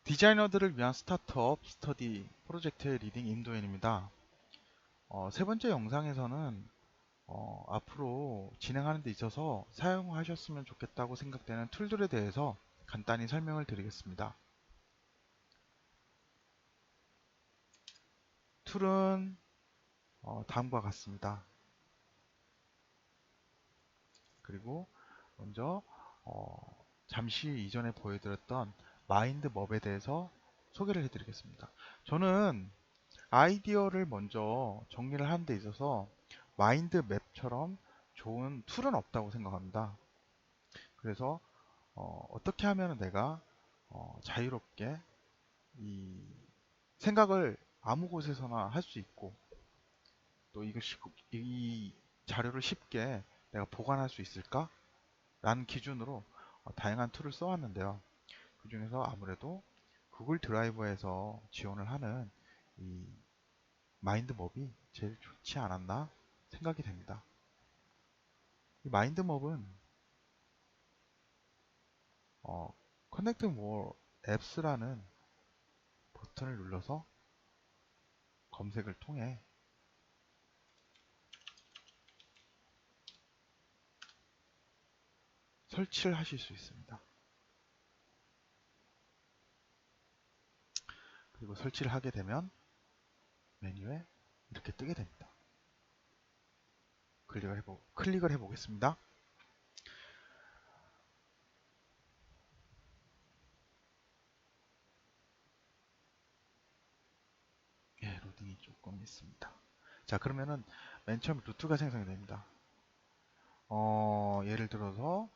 디자이너들을 위한 스타트업 스터디 프로젝트의 리딩 임도현입니다. 세 번째 영상에서는 앞으로 진행하는 데 있어서 사용하셨으면 좋겠다고 생각되는 툴들에 대해서 간단히 설명을 드리겠습니다. 툴은 다음과 같습니다. 그리고 먼저 잠시 이전에 보여드렸던 마인드맵에 대해서 소개를 해드리겠습니다. 저는 아이디어를 먼저 정리를 하는 데 있어서 마인드맵처럼 좋은 툴은 없다고 생각합니다. 그래서 떻게 하면 내가 자유롭게 이 생각을 아무 곳에서나 할 수 있고 또 이 자료를 쉽게 내가 보관할 수 있을까? 라는 기준으로 다양한 툴을 써왔는데요. 그 중에서 아무래도 구글 드라이버에서 지원을 하는 이 마인드맵이 제일 좋지 않았나 생각이 됩니다. 이 마인드맵은 Connect More Apps라는 버튼을 눌러서 검색을 통해 설치를 하실 수 있습니다. 그리고 설치를 하게 되면 메뉴에 이렇게 뜨게 됩니다. 클릭을 해보겠습니다. 예, 로딩이 조금 있습니다. 자, 그러면은 맨 처음 루트가 생성이 됩니다. 예를 들어서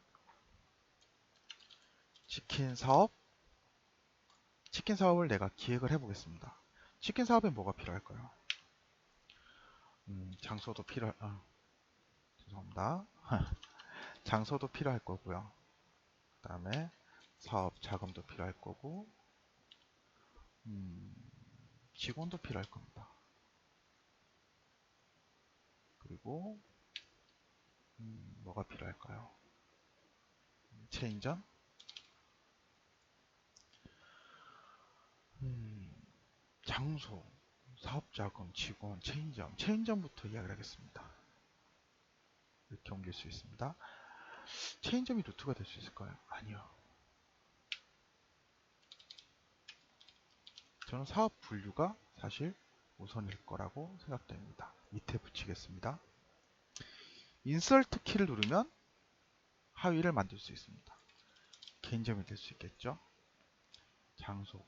치킨 사업, 치킨 사업을 내가 기획을 해보겠습니다. 치킨 사업에 뭐가 필요할까요? 장소도 죄송합니다. 장소도 필요할 거고요. 그 다음에 사업 자금도 필요할 거고, 직원도 필요할 겁니다. 그리고 뭐가 필요할까요? 체인점, 장소, 사업자금, 직원, 체인점부터 이야기를 하겠습니다. 이렇게 옮길 수 있습니다. 체인점이 루트가 될 수 있을까요? 아니요. 저는 사업 분류가 사실 우선일 거라고 생각됩니다. 밑에 붙이겠습니다. 인설트 키를 누르면 하위를 만들 수 있습니다. 개인점이 될 수 있겠죠. 장소,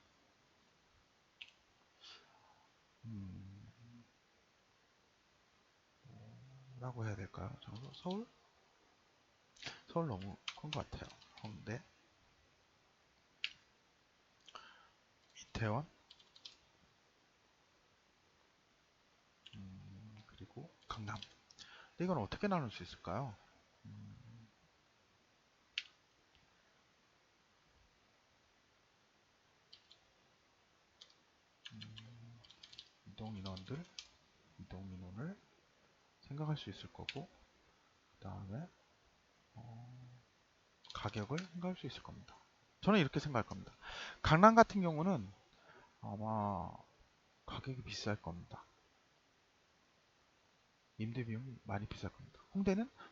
라고 해야 될까요? 장소, 서울? 서울 너무 큰 것 같아요. 홍대, 이태원, 그리고 강남. 근데 이건 어떻게 나눌 수 있을까요? 이동 이동 인원을 생각할 수 있을 거고, 그 다음에 가격을 생각할 수 있을 겁니다. 저는 이렇게 생각할 겁니다. 강남 같은 경우는 아마 가격이 비쌀 겁니다. 임대 비용이 많이 비쌀 겁니다.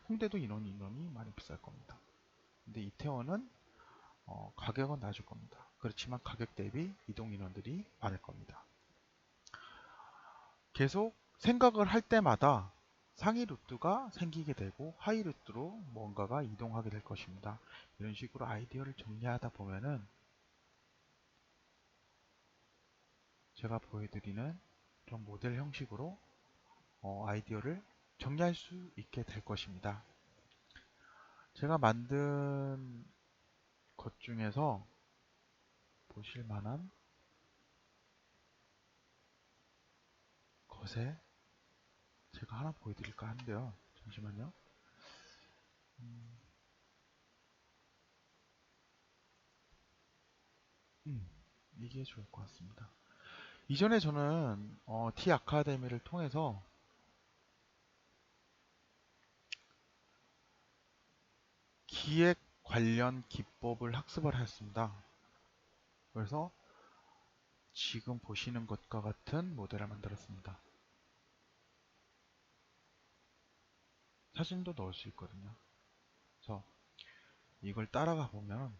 홍대도 인원이 많이 비쌀 겁니다. 근데 이태원은 가격은 낮을 겁니다. 그렇지만 가격 대비 이동 인원들이 많을 겁니다. 계속 생각을 할 때마다 상위 루트가 생기게 되고 하위 루트로 뭔가가 이동하게 될 것입니다. 이런 식으로 아이디어를 정리하다 보면은 제가 보여드리는 그런 모델 형식으로 아이디어를 정리할 수 있게 될 것입니다. 제가 만든 것 중에서 보실 만한 것에 제가 하나 보여드릴까 하는데요. 잠시만요. 이게 좋을 것 같습니다. 이전에 저는 T 아카데미를 통해서 기획 관련 기법을 학습을 했습니다. 그래서 지금 보시는 것과 같은 모델을 만들었습니다. 사진도 넣을 수 있거든요. 그래서 이걸 따라가 보면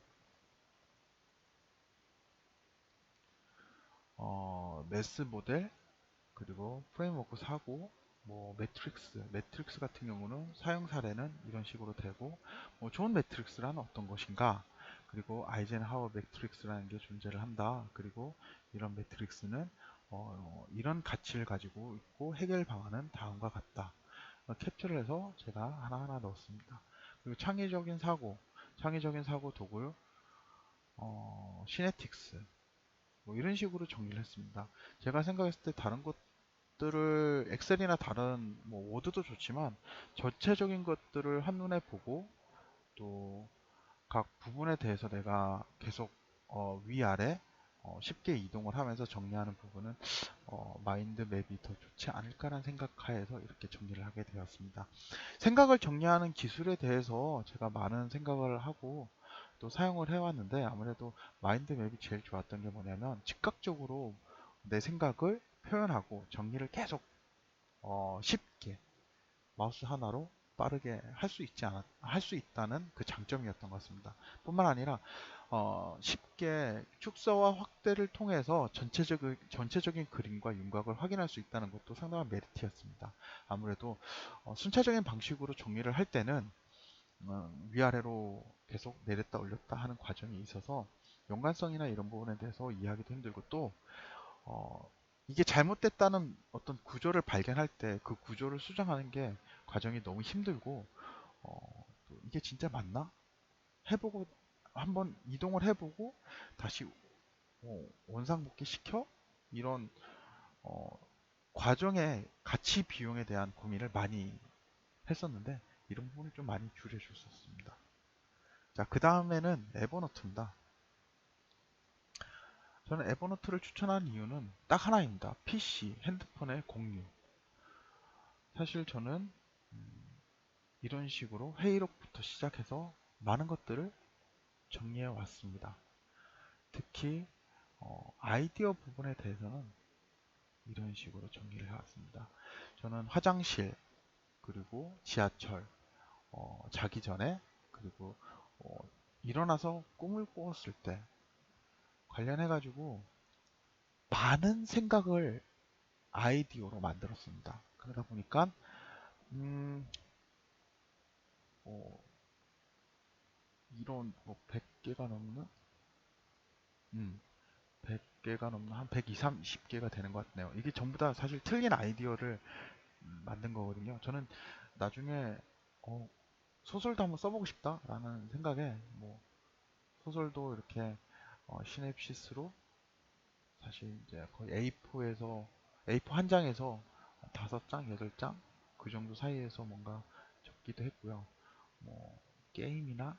메스 모델, 그리고 프레임워크 사고, 뭐 매트릭스 같은 경우는 사용 사례는 이런 식으로 되고, 뭐 좋은 매트릭스란 어떤 것인가, 그리고 아이젠하워 매트릭스라는 게 존재를 한다. 그리고 이런 매트릭스는 이런 가치를 가지고 있고 해결 방안은 다음과 같다. 캡처를 해서 제가 하나하나 넣었습니다. 그리고 창의적인 사고 도구, 시네틱스, 뭐 이런 식으로 정리를 했습니다. 제가 생각했을 때 다른 것들을 엑셀이나 다른 뭐 워드도 좋지만 전체적인 것들을 한눈에 보고 또 각 부분에 대해서 내가 계속 위아래 쉽게 이동을 하면서 정리하는 부분은 마인드 맵이 더 좋지 않을까라는 생각하에서 이렇게 정리를 하게 되었습니다. 생각을 정리하는 기술에 대해서 제가 많은 생각을 하고 또 사용을 해왔는데, 아무래도 마인드 맵이 제일 좋았던 게 뭐냐면 즉각적으로 내 생각을 표현하고 정리를 계속 쉽게 마우스 하나로 빠르게 할 수 있다는 그 장점이었던 것 같습니다. 뿐만 아니라 쉽게 축소와 확대를 통해서 전체적인 그림과 윤곽을 확인할 수 있다는 것도 상당한 메리트였습니다. 아무래도 순차적인 방식으로 정리를 할 때는 위아래로 계속 내렸다 올렸다 하는 과정이 있어서 연관성이나 이런 부분에 대해서 이해하기도 힘들고, 또 어, 이게 잘못됐다는 어떤 구조를 발견할 때 그 구조를 수정하는 게 과정이 너무 힘들고, 또 이게 진짜 맞나? 해보고 한번 이동을 해보고 다시 원상복귀 시켜? 이런 어, 과정의 가치 비용에 대한 고민을 많이 했었는데 이런 부분을 좀 많이 줄여줬었습니다. 자, 그 다음에는 에버노트입니다. 저는 에버노트를 추천한 이유는 딱 하나입니다. PC, 핸드폰의 공유. 사실 저는 이런 식으로 회의록부터 시작해서 많은 것들을 정리해 왔습니다. 특히 아이디어 부분에 대해서는 이런 식으로 정리를 해왔습니다. 저는 화장실, 그리고 지하철, 자기 전에, 그리고 어, 일어나서 꿈을 꾸었을 때 관련해 가지고 많은 생각을 아이디어로 만들었습니다. 그러다 보니까 음, 어, 이런 뭐 100개가 넘는 100개가 넘는 한 120, 30개가 되는 것 같네요. 이게 전부 다 사실 틀린 아이디어를 만든 거거든요. 저는 나중에 어, 소설도 한번 써보고 싶다라는 생각에 뭐 소설도 이렇게 시냅시스로 사실 이제 거의 A4에서 A4 한 장에서 5장, 8장 그 정도 사이에서 뭔가 적기도 했고요. 뭐 게임이나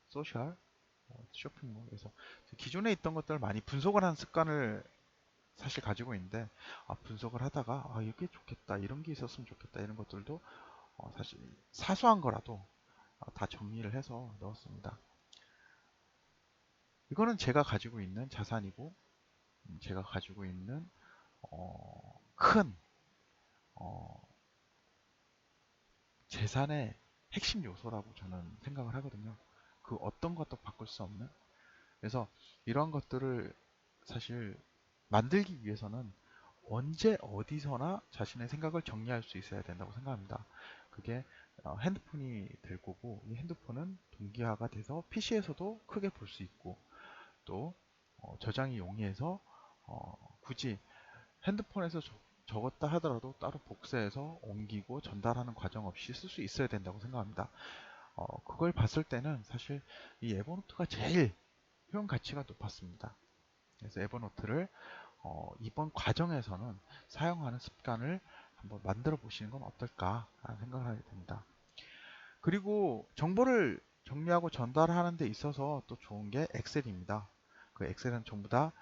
소셜, 쇼핑몰에서 기존에 있던 것들을 많이 분석을 하는 습관을 사실 가지고 있는데, 분석을 하다가 이게 좋겠다, 이런 게 있었으면 좋겠다, 이런 것들도 사실 사소한 거라도 다 정리를 해서 넣었습니다. 이거는 제가 가지고 있는 자산이고 제가 가지고 있는 큰 재산의 핵심 요소라고 저는 생각을 하거든요. 그 어떤 것도 바꿀 수 없는. 그래서 이러한 것들을 사실 만들기 위해서는 언제 어디서나 자신의 생각을 정리할 수 있어야 된다고 생각합니다. 그게 핸드폰이 될 거고, 이 핸드폰은 동기화가 돼서 PC에서도 크게 볼 수 있고, 또 저장이 용이해서 굳이 핸드폰에서 적었다 하더라도 따로 복사해서 옮기고 전달하는 과정 없이 쓸 수 있어야 된다고 생각합니다. 그걸 봤을 때는 사실 이 에버노트가 제일 효용 가치가 높았습니다. 그래서 에버노트를 이번 과정에서는 사용하는 습관을 한번 만들어 보시는 건 어떨까 하는 생각을 하게 됩니다. 그리고 정보를 정리하고 전달하는 데 있어서 또 좋은 게 엑셀입니다. 그 엑셀은 전부 다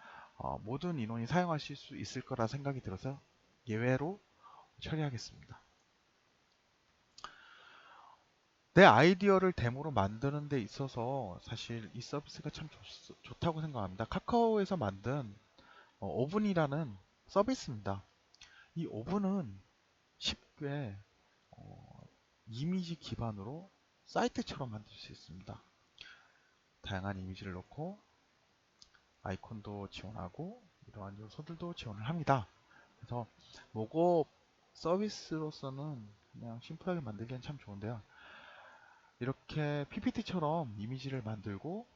모든 인원이 사용하실 수 있을 거라 생각이 들어서 예외로 처리하겠습니다. 내 아이디어를 데모로 만드는 데 있어서 사실 이 서비스가 참 좋다고 생각합니다. 카카오에서 만든 오븐이라는 서비스입니다. 이 오븐은 쉽게 이미지 기반으로 사이트처럼 만들 수 있습니다. 다양한 이미지를 넣고 아이콘도 지원하고 이러한 요소들도 지원을 합니다. 그래서 모고 서비스로서는 그냥 심플하게 만들기엔 참 좋은데요. 이렇게 PPT처럼 이미지를 만들고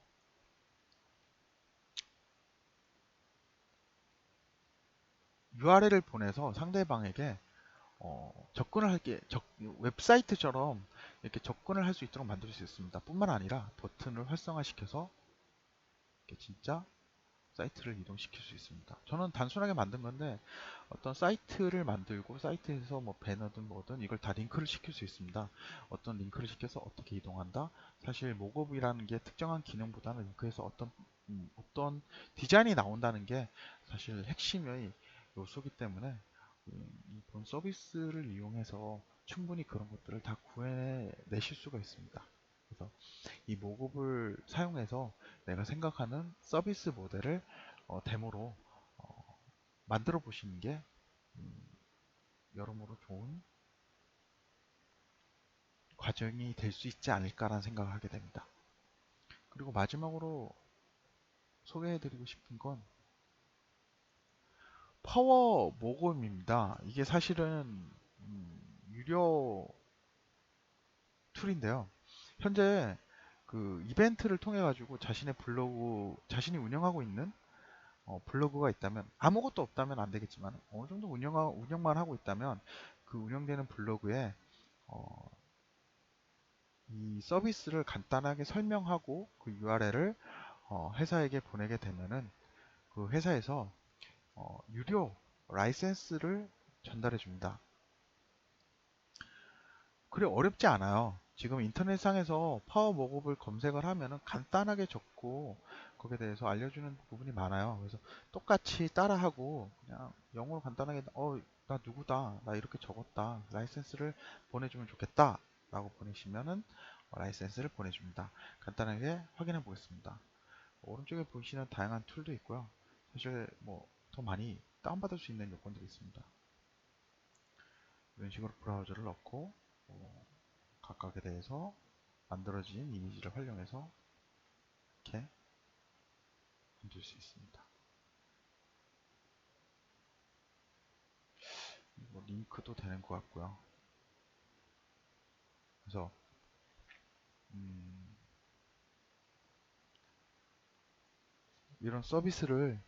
URL을 보내서 상대방에게 접근을 웹사이트처럼 이렇게 접근을 할 수 있도록 만들 수 있습니다. 뿐만 아니라 버튼을 활성화시켜서 이렇게 진짜 사이트를 이동시킬 수 있습니다. 저는 단순하게 만든 건데 어떤 사이트를 만들고 사이트에서 뭐 배너든 뭐든 이걸 다 링크를 시킬 수 있습니다. 어떤 링크를 시켜서 어떻게 이동한다. 사실 목업이라는 게 특정한 기능보다는 링크에서 어떤 디자인이 나온다는 게 사실 핵심의 요소기 때문에 이본 서비스를 이용해서 충분히 그런 것들을 다 구해내실 수가 있습니다. 그래서 이 모급을 사용해서 내가 생각하는 서비스 모델을 데모로 만들어 보시는 게 음, 여러모로 좋은 과정이 될 수 있지 않을까라는 생각을 하게 됩니다. 그리고 마지막으로 소개해 드리고 싶은 건 파워 모금입니다. 이게 사실은 유료 툴인데요. 현재 그 이벤트를 통해 가지고 자신의 블로그, 자신이 운영하고 있는 블로그가 있다면, 아무것도 없다면 안 되겠지만 어느 정도 운영만 하고 있다면 그 운영되는 블로그에 어, 이 서비스를 간단하게 설명하고 그 URL을 회사에게 보내게 되면은 그 회사에서 유료 라이센스를 전달해 줍니다. 그래 어렵지 않아요. 지금 인터넷상에서 파워 모급을 검색을 하면은 간단하게 적고 거기에 대해서 알려주는 부분이 많아요. 그래서 똑같이 따라하고 그냥 영어로 간단하게 나 누구다 나 이렇게 적었다 라이센스를 보내주면 좋겠다 라고 보내시면은 라이센스를 보내줍니다. 간단하게 확인해 보겠습니다. 오른쪽에 보시는 다양한 툴도 있고요. 사실 뭐 더 많이 다운받을 수 있는 요건들이 있습니다. 이런 식으로 브라우저를 넣고 각각에 대해서 만들어진 이미지를 활용해서 이렇게 만들 수 있습니다. 뭐 링크도 되는 것 같고요. 그래서 이런 서비스를